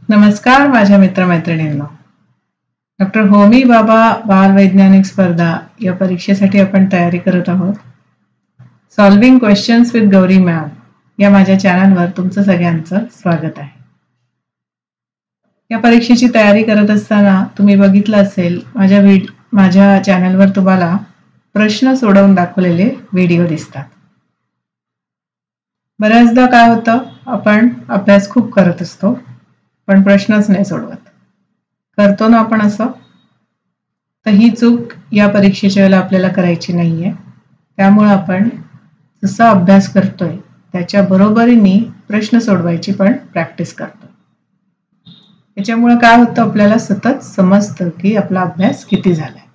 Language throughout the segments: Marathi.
नमस्कार माझ्या मित्रमैत्रिणींनो. डॉक्टर होमी बाबा बाल वैज्ञानिक स्पर्धा या परीक्षेसाठी आपण तयारी करत आहोत. Solving questions with Gauri ma'am या माझ्या चॅनलवर तुमचं सगळ्यांचं स्वागत आहे. या परीक्षेची तयारी करत असताना तुम्ही बघितलं असेल माझ्या चॅनलवर तुम्हाला प्रश्न सोडवून दाखवलेले व्हिडिओ दिसतात. बऱ्याचदा काय होतं, आपण अभ्यास खूप करत असतो पण प्रश्नच नाही सोडवत. करतो ना आपण असं? तर ही चूक या परीक्षेच्या वेळेला आपल्याला करायची नाहीये. त्यामुळे आपण जसा अभ्यास करतोय त्याच्या बरोबरीने प्रश्न सोडवायची पण प्रॅक्टिस करतो. याच्यामुळे काय होतं, आपल्याला सतत समजतं की आपला अभ्यास किती झालाय.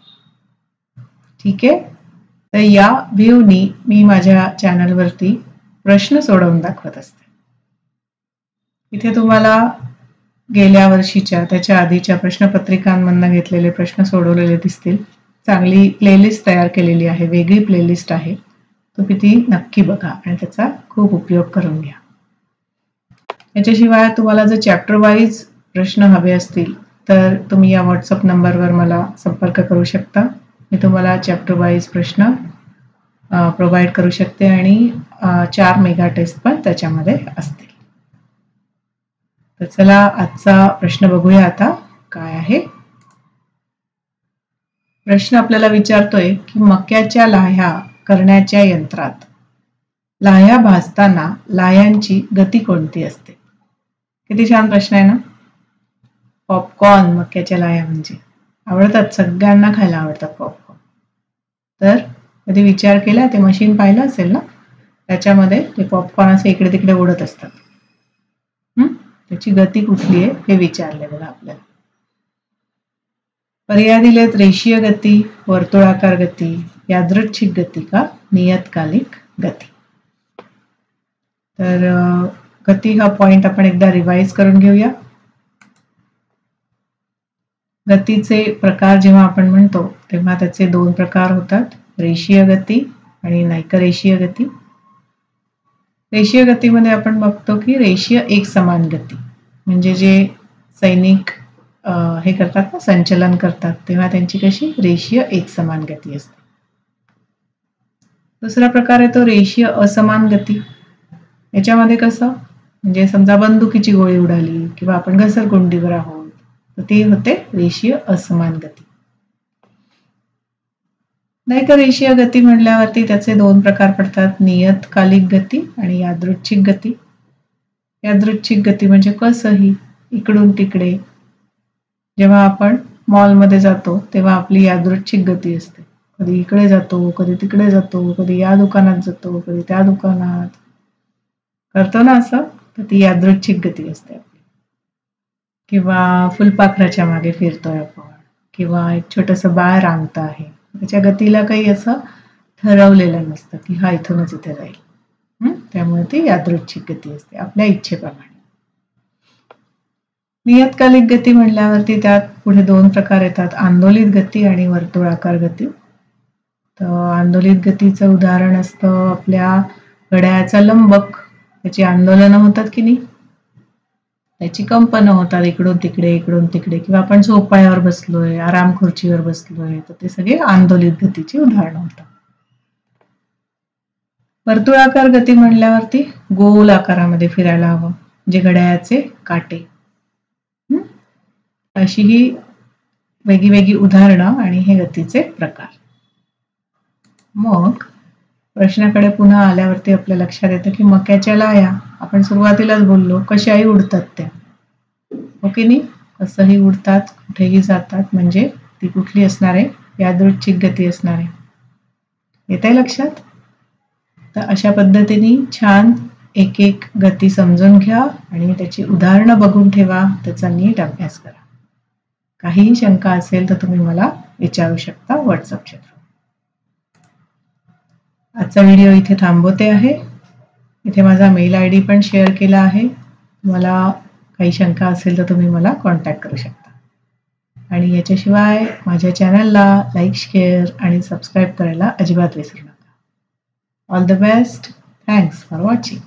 ठीक आहे, तर या व्ह्यूनी मी माझ्या चॅनलवरती प्रश्न सोडवून दाखवत असते. इथे तुम्हाला गेल्या वर्षीच्या त्याच्या आधीच्या प्रश्नपत्रिकांमधून घेतलेले प्रश्न सोडवलेले दिसतील. चांगली प्लेलिस्ट तयार केलेली आहे, वेगळी प्लेलिस्ट आहे. तुम्ही ती नक्की बघा आणि त्याचा खूप उपयोग करून घ्या. याच्याशिवाय तुम्हाला जर चॅप्टर वाईज प्रश्न हवे असतील तर तुम्ही या व्हॉट्सअप नंबरवर मला संपर्क करू शकता. मी तुम्हाला चॅप्टर वाईज प्रश्न प्रोव्हाइड करू शकते आणि 4 मेगा टेस्ट पण त्याच्यामध्ये असतील. तर चला आजचा प्रश्न बघूया आता काय आहे. प्रश्न आपल्याला विचारतोय की मक्याच्या लाह्या करण्याच्या यंत्रात लाह्या भाजताना लाह्यांची गती कोणती असते? किती छान प्रश्न आहे ना. पॉपकॉर्न, मक्याच्या लाह्या म्हणजे आवडतात, सगळ्यांना खायला आवडतात पॉपकॉर्न. तर कधी विचार केला, ते मशीन पाहिलं असेल ना, त्याच्यामध्ये ते पॉपकॉर्न असे इकडे तिकडे उडत असतात. त्याची गती कुठली आहे हे विचारले बघा आपल्याला. पर्याय दिलेत: रेषीय गती, वर्तुळाकार गती, यादृच्छिक गती का नियतकालिक गती. तर गती हा पॉइंट आपण एकदा रिवाइज करून घेऊया. गतीचे प्रकार जेव्हा आपण म्हणतो तेव्हा त्याचे 2 प्रकार होतात, रेषीय गती आणि नैकरेषीय गती. रेषीय गतीमध्ये आपण बघतो की रेषीय एकसमान गती, म्हणजे जे सैनिक हे करतात ना, संचलन करतात, तेव्हा त्यांची कशी रेषीय एकसमान गती असते. दुसरा प्रकार आहे तो रेषीय असमान गती. याच्यामध्ये कसं, म्हणजे समजा बंदुकीची गोळी उडाली किंवा आपण घसरगुंडीवर आहोत तर ते होते रेषीय असमान गती. नैकरेषीय गती म्हणल्यावरती त्याचे 2 प्रकार पडतात, नियतकालिक गती आणि यादृच्छिक गती. यादृच्छिक गती म्हणजे कसंही इकडून तिकडे. जेव्हा आपण मॉलमध्ये जातो तेव्हा आपली यादृच्छिक गती असते. कधी इकडे जातो, कधी तिकडे जातो, कधी या दुकानात जातो, कधी त्या दुकानात, करतो ना असं, तर ती यादृच्छिक गती असते आपली. किंवा फुलपाखराच्या मागे फिरतोय आपण, किंवा एक छोटंसं बाळ रांगत आहे, त्याच्या गतीला काही असं ठरवलेलं नसतं की हा इथूनच इथे जाईल. त्यामुळे ती यादृच्छिक गती असते, आपल्या इच्छेप्रमाणे. नियतकालिक गती म्हणल्यावरती त्यात पुढे 2 प्रकार येतात, आंदोलित गती आणि वर्तुळाकार गती. तर आंदोलित गतीचं उदाहरण असतं आपल्या घड्याळाचा लंबक. त्याची आंदोलनं होतात की नाही, त्याची कंपनं होतात इकडून तिकडे इकडून तिकडे, किंवा आपण झोपाळ्यावर बसलोय, आराम खुर्चीवर बसलोय, तर ते सगळे आंदोलित गतीची उदाहरणं होतात. वर्तुळाकार गती म्हणल्यावरती गोल आकारामध्ये फिरायला हवं, म्हणजे घड्याळाचे काटे. अशी ही वेगळी उदाहरणं आणि हे गतीचे प्रकार. मग प्रश्नाकडे पुन्हा आल्यावरती आपल्या लक्षात येतं की मक्याच्या लाह्या आपण सुरुवातीलाच बोललो कशाही उडतात त्या, हो की नाही, कसंही उडतात, कुठेही जातात, म्हणजे ती कुठली असणार आहे, यादृच्छिक गती असणार आहे. येतंय लक्षात? तर अशा पद्धतीने छान एक एक गती समजून घ्या आणि त्याची उदाहरणं बघून ठेवा, त्याचा नीट अभ्यास करा. काहीही शंका असेल तर तुम्ही मला विचारू शकता व्हॉट्सअपच्या थ्रू. आजचा व्हिडिओ इथे थांबवते आहे. इथे माझा मेल ID पण शेअर केला आहे. तुम्हाला काही शंका असेल तर तुम्ही मला कॉन्टॅक्ट करू शकता. आणि याच्याशिवाय माझ्या चॅनलला लाईक, शेअर आणि सबस्क्राईब करायला अजिबात विसरू नका. All the best. Thanks for watching.